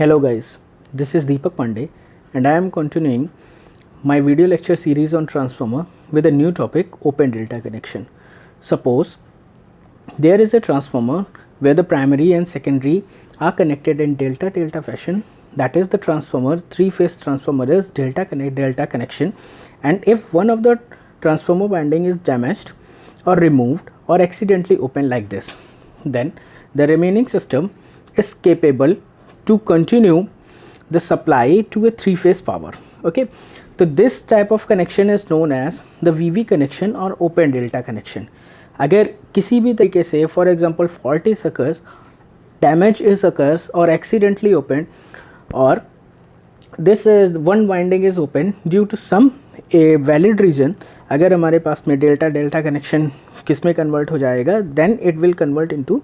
Hello guys, this is Deepak Pandey and I am continuing my video lecture series on transformer with a new topic, open delta connection. Suppose there is a transformer where the primary and secondary are connected in delta fashion, that is the transformer, three-phase transformer is delta connection, and if one of the transformer winding is damaged or removed or accidentally opened like this, then the remaining system is capable to continue the supply to a three-phase power. Okay, so this type of connection is known as the VV connection or open delta connection. अगर किसी भी तरीके से for example fault is occurs, damage is occurs or accidentally opened, or this one winding is open due to some a valid reason, अगर हमारे पास में delta connection किस में कन्वर्ट हो जाएगा, then it will convert into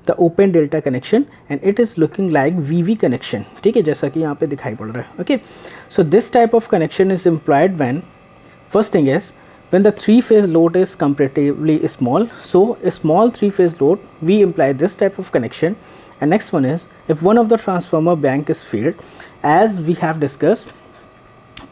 the open delta connection and it is looking like VV connection. ठीक है, जैसा कि यहाँ पे दिखाई पड़ रहा है. Okay, so this type of connection is employed when first thing is when the three-phase load is comparatively small. So a small three-phase load, we imply this type of connection. And next one is if one of the transformer bank is failed, as we have discussed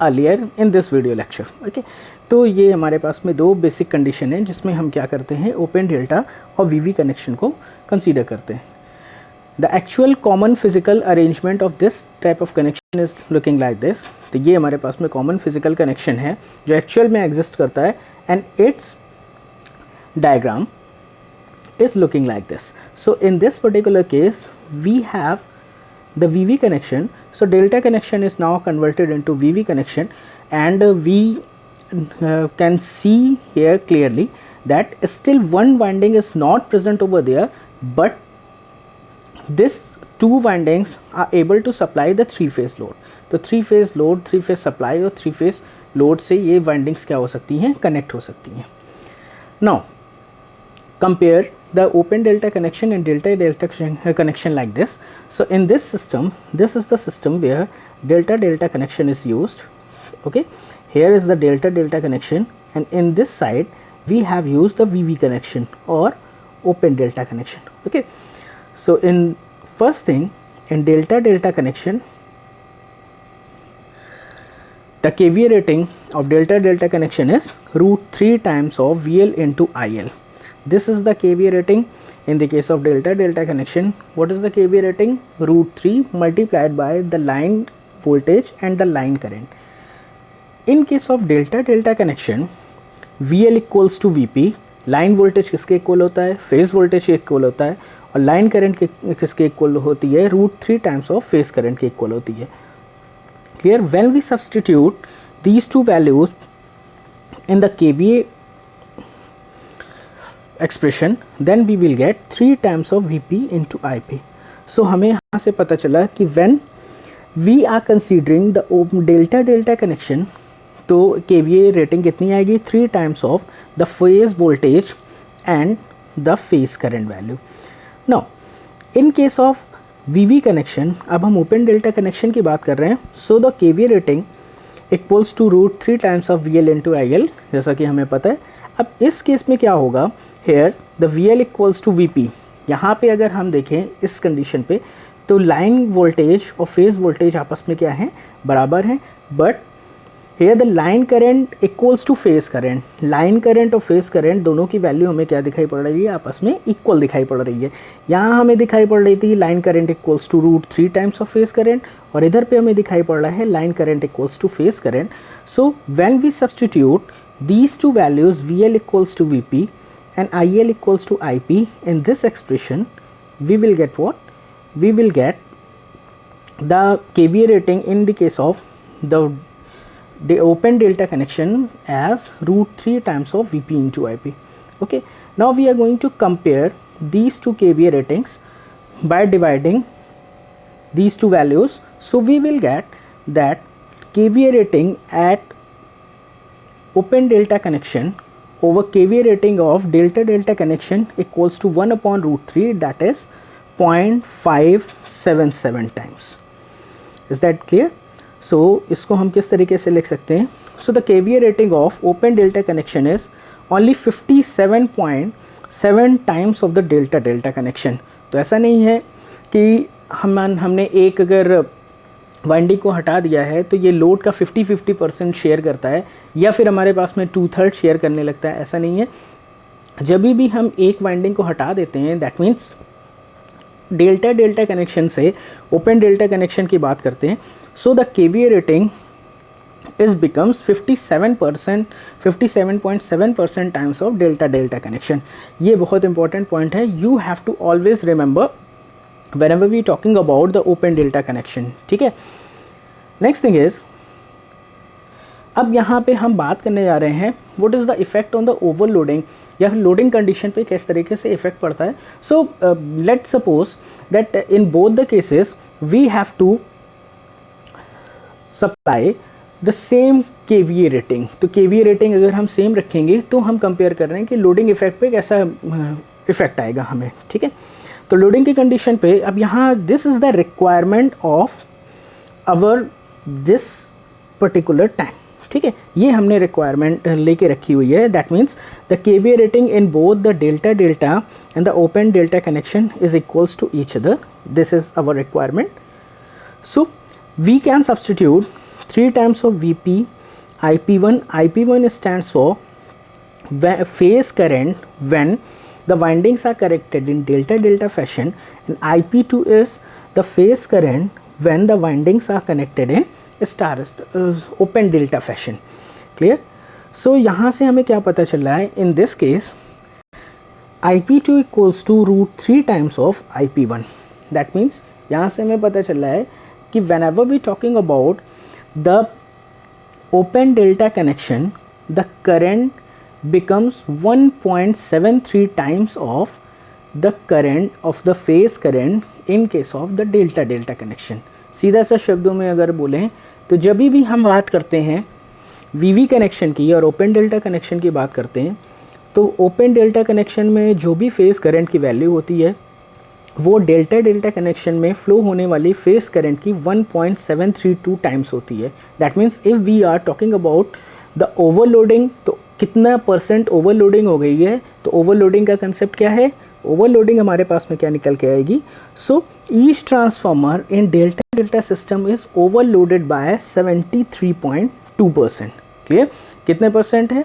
earlier in this video lecture. Okay, तो ये हमारे पास में दो basic condition हैं जिसमें हम क्या करते हैं, ओपन डेल्टा और वीवी कनेक्शन को कंसीडर करते हैं. The actual common physical arrangement of this type of connection is looking like this. तो ये हमारे पास में कॉमन फिजिकल कनेक्शन है जो एक्चुअल में एग्जिस्ट करता है and it's diagram is looking like this. So in this particular case we have the VV connection. So delta connection is now converted into VV connection and we can see here clearly that still one winding is not present over there, but this two windings are able to supply the three phase load. तो three phase load, three phase supply और three phase load से ये windings क्या हो सकती हैं, connect हो सकती हैं. Now compare the open delta connection and delta connection like this. So in this system, this is the system where delta connection is used. Okay, here is the delta connection and in this side we have used the VV connection or open delta connection. Okay, so in first thing, in delta connection, the kVA rating of delta connection is √3 times of VL into IL. This is the kVA rating in the case of delta connection. What is the kVA rating? √3 multiplied by the line voltage and the line current. In case of delta connection, VL equals to VP. Line voltage किसके equal होता है, phase voltage के equal होता है, और line current किसके equal होती है, √3 टाइम्स ऑफ फेज करंट के इक्वल होती है. Here when we substitute these two values in the kVA expression, then we will get 3 times of VP into IP. So हमें यहाँ से पता चला कि when we are considering the delta connection, तो kVA रेटिंग कितनी आएगी, 3 times of the phase voltage and the phase current value. Now in case of VV connection, अब हम open delta connection की बात कर रहे हैं. So the kVA rating equals to √3 times of VL into IL, जैसा कि हमें पता है. अब इस केस में क्या होगा, here the VL equals to VP. यहाँ पे अगर हम देखें इस कंडीशन पे तो लाइन वोल्टेज और फेज वोल्टेज आपस में क्या है, बराबर हैं, but here the line current equals to phase current. Line current और फेज करंट दोनों की वैल्यू हमें क्या दिखाई पड़ रही है, आपस में इक्वल दिखाई पड़ रही है. यहाँ हमें दिखाई पड़ रही थी line current equals to √3 times of phase current, और इधर पे हमें दिखाई पड़ रहा है line current equals to phase current. So when we substitute these two values, VL equals to VP and IL equals to IP, in this expression we will get what, we will get the kVA rating in the case of the open delta connection as √3 times of VP into IP. Okay, now we are going to compare these two kVA ratings by dividing these two values. So we will get that kVA rating at open delta connection over kVA rating of delta connection equals to 1 upon √3, that is 0.577 times. Is that clear? So इसको हम किस तरीके से लिख सकते हैं, so the kVA rating of open delta connection is only 57.7 times of the delta connection. तो ऐसा नहीं है कि हमने एक अगर वाइंडिंग को हटा दिया है तो ये लोड का 50-50% शेयर करता है, या फिर हमारे पास में 2/3 शेयर करने लगता है, ऐसा नहीं है। जब भी हम एक वाइंडिंग को हटा देते हैं, that means delta delta connection से ओपन डेल्टा कनेक्शन की बात करते हैं, so the kVA rating is becomes 57.7% times of delta delta connection. ये बहुत इंपॉर्टेंट पॉइंट है, you have to always remember whenever we talking about the open delta connection, ठीक है। नेक्स्ट थिंग इज, अब यहाँ पे हम बात करने जा रहे हैं what is the effect on the overloading, या फिर लोडिंग कंडीशन पे किस तरीके से इफेक्ट पड़ता है। So let's suppose that in both the cases we have to supply the same kVA rating. तो केवीए रेटिंग अगर हम सेम रखेंगे तो हम कंपेयर कर रहे हैं कि लोडिंग इफेक्ट पे कैसा इफेक्ट आएगा हमें, ठीक है। तो लोडिंग की कंडीशन पे अब यहाँ this is the requirement of our this particular time, ठीक है। ये हमने रिक्वायरमेंट लेके रखी हुई है, that means the kVA rating in both the delta delta and the open delta connection is equals to each other, this is our requirement. So we can substitute 3 times of VP IP1. IP1 stands for phase current when the windings are connected in delta delta fashion, and IP2 is the phase current when the windings are connected in star open delta fashion. Clear? So यहाँ से हमें क्या पता चल रहा है, in this case IP2 equals to √3 times of IP1. That means यहाँ से हमें पता चल रहा है कि whenever we talking about the open delta connection, the current becomes 1.73 times of the current of the phase current in case of the delta delta connection. सीधा सा शब्दों में अगर बोलें तो जब भी हम बात करते हैं VV कनेक्शन की और ओपन डेल्टा कनेक्शन की बात करते हैं, तो ओपन डेल्टा कनेक्शन में जो भी फेज़ करंट की वैल्यू होती है वो डेल्टा डेल्टा कनेक्शन में फ्लो होने वाली फेज़ करंट की 1.732 टाइम्स होती है। That means if we are talking about the overloading, तो कितना % ओवरलोडिंग हो गई है, तो ओवरलोडिंग का कंसेप्ट क्या है, ओवरलोडिंग हमारे पास में क्या निकल के आएगी। So each transformer in delta delta system is overloaded by 73.2%। Clear? कितने % है,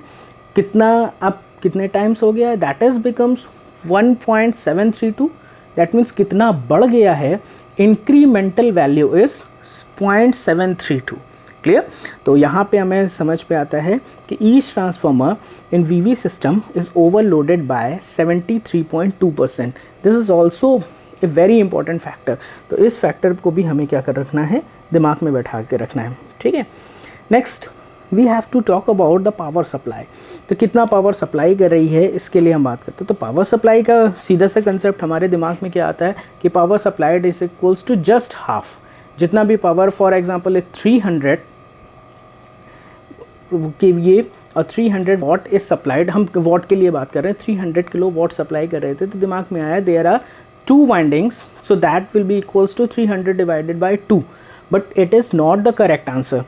कितना अब कितने टाइम्स हो गया, that is becomes 1.732। That means कितना बढ़ गया है, इंक्रीमेंटल वैल्यू इज 0.732। क्लियर? तो यहाँ पे हमें समझ पे आता है कि each transformer in VV system is overloaded by 73.2%। This is also a very important factor. तो इस फैक्टर को भी हमें क्या कर रखना है, दिमाग में बैठा के रखना है, ठीक है। Next we have to talk about the power supply. तो कितना पावर सप्लाई कर रही है, इसके लिए हम बात करते हैं। तो पावर सप्लाई का सीधा सा कंसेप्ट हमारे दिमाग में क्या आता है कि power supplied is equals to just half. जितना भी पावर, फॉर एग्जांपल 300 kVA और 300 वाट इज सप्लाइड, हम वाट के लिए बात कर रहे हैं, 300 किलो वाट सप्लाई कर रहे थे, तो दिमाग में आया there are 2 windings, so that will be equals to 300 divided by 2, but it is not the correct answer.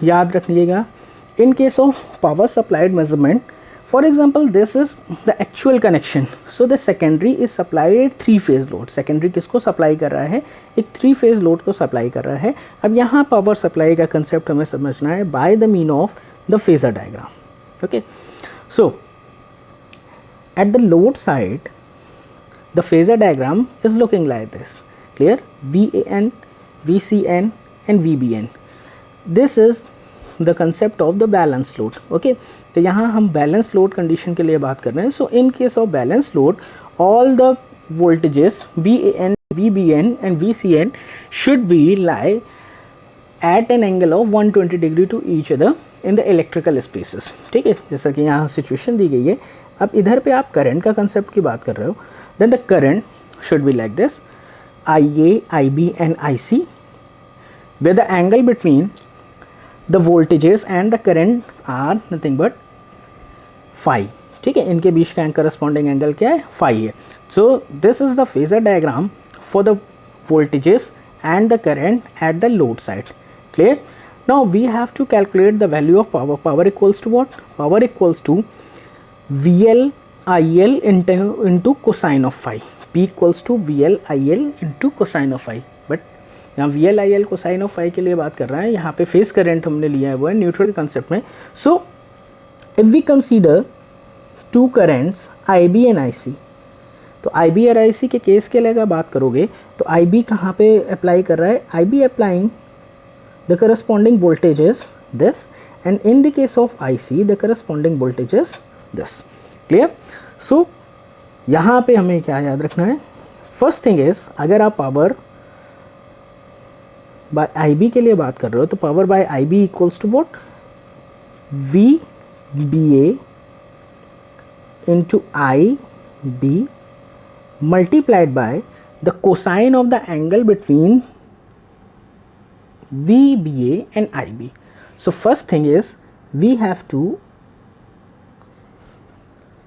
याद रखिएगा, in case of power supplied measurement, for example this is the actual connection, so the secondary is supplied 3 phase load। secondary किसको supply कर रहा है, एक 3 phase load को supply कर रहा है। अब यहाँ पावर सप्लाई का कंसेप्ट हमें समझना है by the mean of the phasor diagram। okay, so at the load side the phasor diagram is looking like this। clear? VAN, VCN and VBN, this is the concept of the balance load. Okay, तो यहाँ हम balance load condition के लिए बात कर रहे हैं। So in case of balance load all the voltages VAN, VBN and VCN should be lie at an angle of 120 degree to each other in the electrical spaces. ठीक है, जैसा कि यहाँ सिचुएशन दी गई है। अब इधर पे आप करंट का कंसेप्ट की बात कर रहे हो, then the current should be like this, IA, IB and IC with the angle between the voltages and the current are nothing but phi। ठीक है, इनके बीच का करस्पॉन्डिंग एंगल क्या है, phi है। So this is the phasor diagram for the voltages and the current at the load side। clear? Now we have to calculate the value of power। power equals to what? power equals to VL IL into cosine of phi। P equals to VL IL into cosine of phi। यहाँ VL/IL cosine of phi के लिए बात कर रहा है, यहाँ पे face current हमने लिया है वो है न्यूट्रल कंसेप्ट में. So if we consider two currents IB and IC, तो IB और IC के केस के लिए अगर बात करोगे तो IB कहाँ पे अप्लाई कर रहा है, IB applying the corresponding voltage is this, and in the case of IC the corresponding voltage is this. Clear? So यहाँ पे हमें क्या याद रखना है, फर्स्ट थिंग इज अगर आप पावर बाय IB के लिए बात कर रहे हो तो power by IB equals to what, VBA into IB multiplied by the cosine of the angle between VBA and IB. So first thing is we have to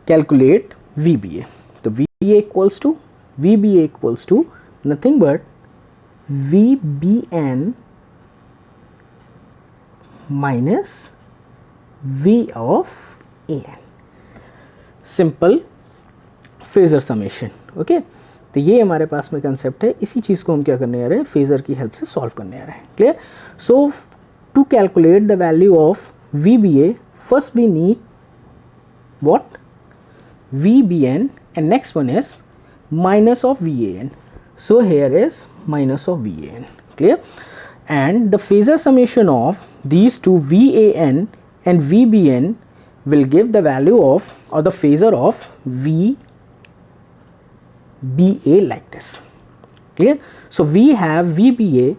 calculate VBA. So VBA equals to nothing but VBN minus V of AN. Simple phasor summation. Okay, तो ये हमारे पास में concept है. इसी चीज़ को हम क्या करने आ रहे हैं, फेज़र की हेल्प से सॉल्व करने आ रहे हैं. Clear? So to calculate the value of VBA first we need what, VBN, and next one is minus of VAN. So here is minus of VAN. Clear? And the phasor summation of these two VAN and VBN will give the value of, or the phasor of VBA like this. Clear? So we have VBA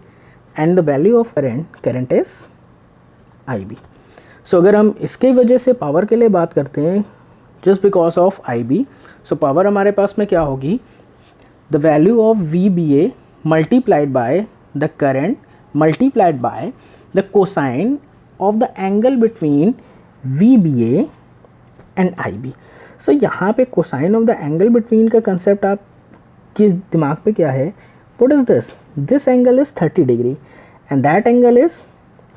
and the value of current is IB. So अगर हम इसके वजह से power के लिए बात करते हैं, just because of IB, so power हमारे पास में क्या होगी, the value of VBA multiplied by the current multiplied by the cosine of the angle between VBA and IB. So यहाँ पे cosine of the angle between का concept आपके दिमाग पे क्या है, what is this? This angle is 30 degree and that angle is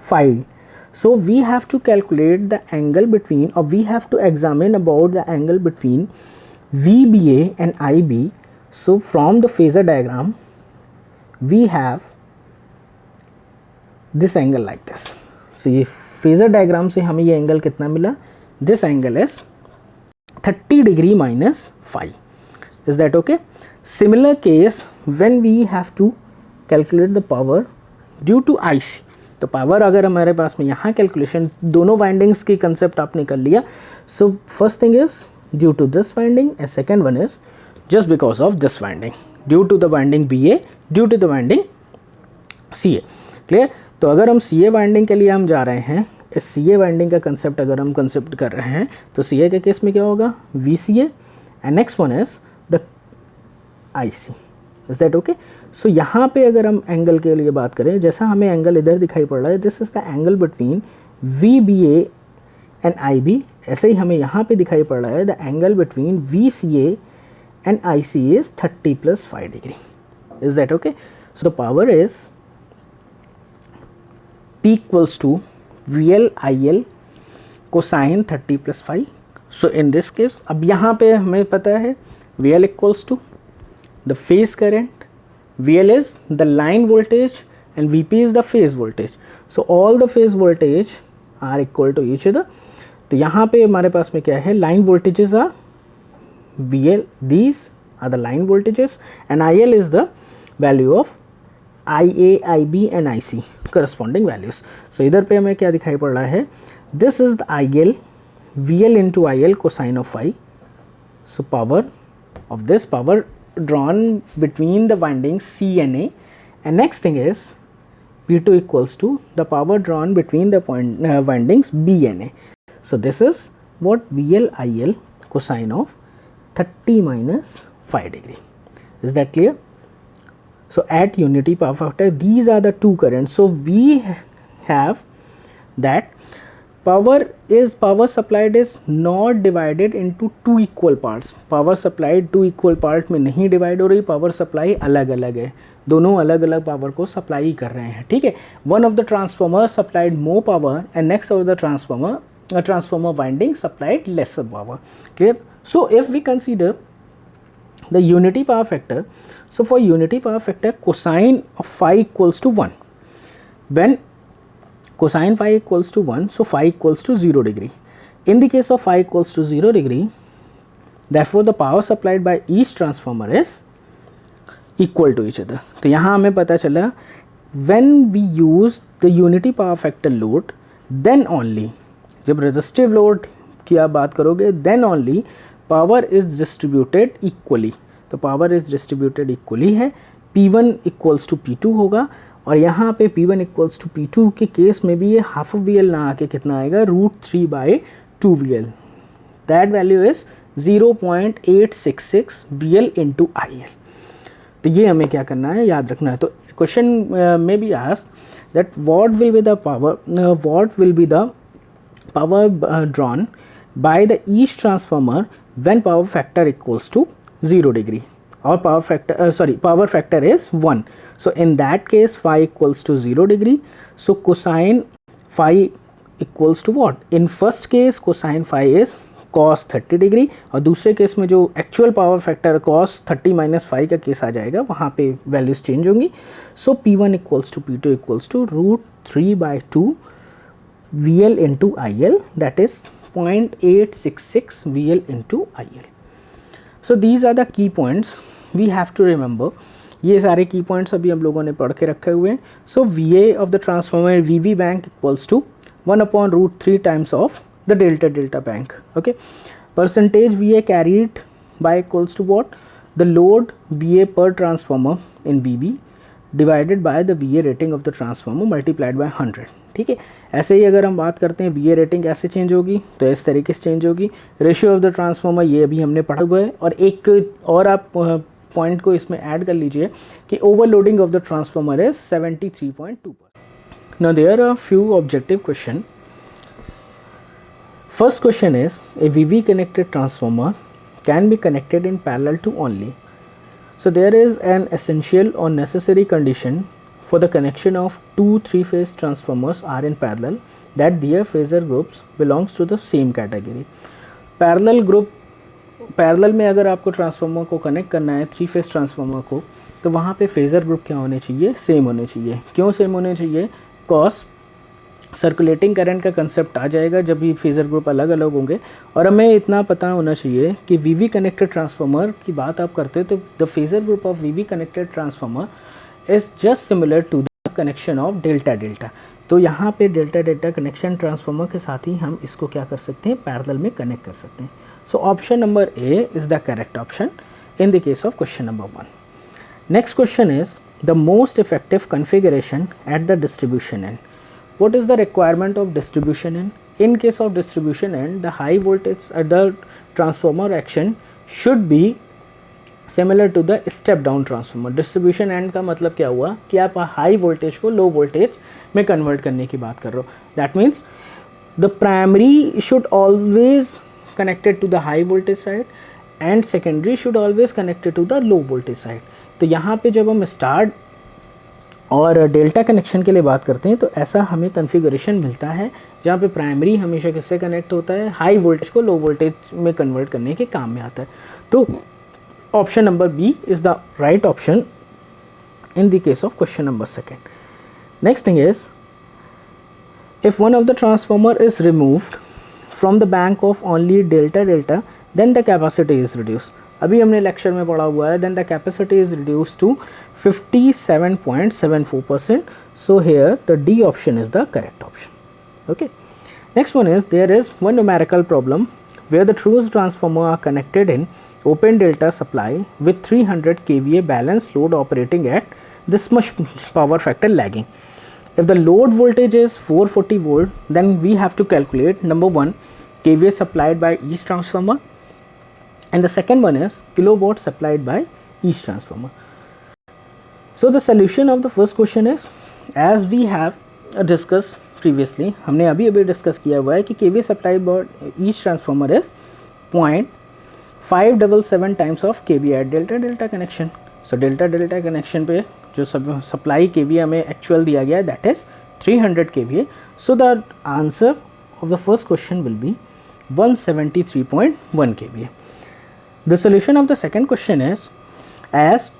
5. So we have to calculate the angle between, or we have to examine about the angle between VBA and IB. So from the phasor diagram we have this angle like this. So ये phasor diagram से हमें ये angle कितना मिला, this angle is 30 degree minus 5. Is that okay? Similar case when we have to calculate the power due to IC. तो power अगर हमारे पास में यहाँ कैलकुलेशन दोनों वाइंडिंग्स की कंसेप्ट आपने कर लिया. So first thing is due to this winding and second one is just because of this winding, due to the winding BA, due to the winding CA. Clear? तो अगर हम CA winding के लिए हम जा रहे हैं, इस CA वाइंडिंग का कंसेप्ट अगर हम कंसेप्ट कर रहे हैं तो CA के केस में क्या होगा, VCA and next one is the IC. Is that okay? So यहाँ पे अगर हम एंगल के लिए बात करें, जैसा हमें एंगल इधर दिखाई पड़ रहा है, this is the angle between VBA and IB, ऐसे ही हमें यहाँ पे दिखाई पड़ रहा है the angle between VCA and IC is 30 + 5 degree. Is that okay? So the power is P equals to VL/IL cosine 30 + 5. So in this case अब यहाँ पे हमें पता है VL equals to the phase current, VL is the line voltage and VP is the phase voltage. So all the phase voltage are equal to each other. तो यहाँ पे हमारे पास में क्या है, line voltages are VL, these are the line voltages and IL is the value of IA, IB and IC corresponding values. So इधर पे हमें क्या दिखाई पड़ रहा है, this is the IL, VL into IL cosine of phi. So power of this power drawn between the windings C and A, and next thing is P2 equals to the power drawn between the windings B and A. So this is what VL/IL cosine of 30 minus 5 degree. Is that clear? So at unity power factor these are the two currents. So we have that power supplied is not divided into two equal parts. Power supplied two equal part में नहीं divide हो रही, power supply अलग अलग है, दोनों अलग अलग पावर को सप्लाई कर रहे हैं. ठीक है, one of the transformer supplied more power and next of the transformer winding supplied lesser power. Clear? So if we consider the unity power factor. So for unity power factor, cosine of phi equals to 1. When cosine phi equals to 1, so phi equals to 0 degree. In the case of phi equals to 0 degree, therefore the power supplied by each transformer is equal to each other. तो यहाँ हमें पता चला when we use the unity power factor load, then only, जब resistive load की आप बात करोगे, then only power is distributed equally. तो power is distributed equally है, P1 equals to P2 होगा, और यहाँ पे P1 equals to P2 के केस में भी ये हाफ ऑफ VL ना आके कितना आएगा, √3/2 VL. That value is 0.866 VL into IL. तो ये हमें क्या करना है, याद रखना है. तो क्वेश्चन में be asked that what will be the power drawn by the each transformer when power factor equals to 0 degree, or power factor is 1. So in that case phi equals to 0 degree. So cosine phi equals to what? In first case cosine phi is cos 30 degree, और दूसरे case में जो actual power factor cos 30 minus phi का case आ जाएगा, वहाँ पे values change होंगी. So P1 equals to P2 equals to √3/2 VL into IL, that is 0.866 VL into IL. So these are the key points we have to remember. ये सारे की points अभी हम लोगों ने पढ़ के रखे हुए हैं. So VA of the transformer VB bank equals to 1/√3 times of the delta bank. Okay, percentage VA carried by equals to what? The load VA per transformer in VB divided by the VA rating of the transformer multiplied by 100. ठीक है, ऐसे ही अगर हम बात करते हैं VA rating कैसे change होगी, तो इस तरीके से चेंज होगी. रेशियो ऑफ द ट्रांसफॉर्मर ये अभी हमने पढ़ा हुआ है. और एक और आप पॉइंट को इसमें ऐड कर लीजिए कि overloading of the transformer is 73.2%. Now there are few objective question. First question is, a VV connected transformer can be connected in parallel to only. So there is an essential or necessary condition for the connection of two three-phase transformers are in parallel, that their phasor groups belongs to the same category. Parallel में अगर आपको transformer को connect करना है, three phase transformer को, तो वहाँ पे फेजर ग्रुप क्या होने चाहिए, सेम होने चाहिए. क्यों सेम होने चाहिए? कॉस सर्कुलेटिंग करंट का कंसेप्ट आ जाएगा जब भी फेजर ग्रुप अलग अलग होंगे. और हमें इतना पता होना चाहिए कि वीवी कनेक्टेड ट्रांसफार्मर की बात आप करते हैं तो the phasor group of VV connected transformer is just similar to the connection of delta delta. तो यहाँ पे डेल्टा डेल्टा कनेक्शन ट्रांसफार्मर के साथ ही हम इसको क्या कर सकते हैं, पैरेलल में कनेक्ट कर सकते हैं. So option number A is the correct option in the case of question number 1. Next question is the most effective configuration at the distribution and. What is the requirement of distribution end? In case of distribution end, the high voltage at the transformer action should be similar to the step down transformer. Distribution end का मतलब क्या हुआ कि आप high voltage को low voltage में convert करने की बात कर रहे हो. That means the primary should always connected to the high voltage side and secondary should always connected to the low voltage side. तो यहाँ पे जब हम स्टार्ट और डेल्टा कनेक्शन के लिए बात करते हैं तो ऐसा हमें कॉन्फ़िगरेशन मिलता है जहाँ पे प्राइमरी हमेशा किससे कनेक्ट होता है, हाई वोल्टेज को लो वोल्टेज में कन्वर्ट करने के काम में आता है. तो option number B is the right option in the case of question number 2. Next thing is, if one of the transformer is removed from the bank of only delta delta then the capacity is reduce. अभी हमने lecture में पढ़ा हुआ है, then the capacity is reduce to 57.74%. So here the D option is the correct option. Okay. Next one is, there is one numerical problem where the true transformer are connected in open delta supply with 300 kVA balanced load operating at this much power factor lagging. If the load voltage is 440 volt, then we have to calculate number 1 kVA supplied by each transformer, and the second one is kilowatt supplied by each transformer. So the solution of the first question is, as we have discussed previously, हमने अभी discuss किया हुआ है कि KVA supplied by each transformer is 0.577 times of KVA at delta delta connection. So delta delta connection पे जो supply KVA हमें actual दिया गया है, that is 300 KVA. So the answer of the first question will be 173.1 KVA. The solution of the second question is, as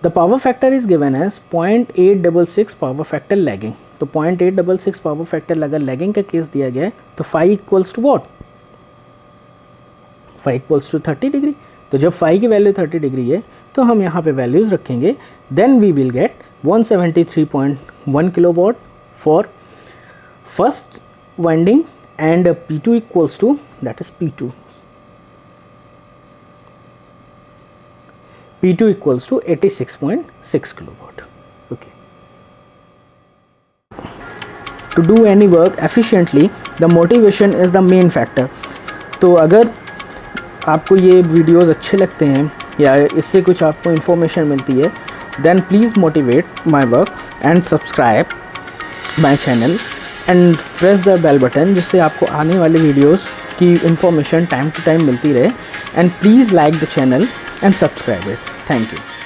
the power factor is given as 0.866 power factor lagging. तो 0.866 power factor अगर lagging का case दिया गया है तो phi equals to what, phi equals to 30 degree. तो जब phi की वैल्यू 30 डिग्री है तो हम यहाँ पे वैल्यूज़ रखेंगे. Then we will get 173.1 kilowatt for first winding and P2 equals to, that is P2 equals to 86.6 kilowatt. Okay. To do any work efficiently, the motivation is the main factor. तो अगर आपको ये videos अच्छे लगते हैं या इससे कुछ आपको इन्फॉर्मेशन मिलती है, then please motivate my work and subscribe my channel and press the bell button, जिससे आपको आने वाले वीडियोस की इन्फॉर्मेशन टाइम टू टाइम मिलती रहे. And please like the channel and subscribe it. Thank you.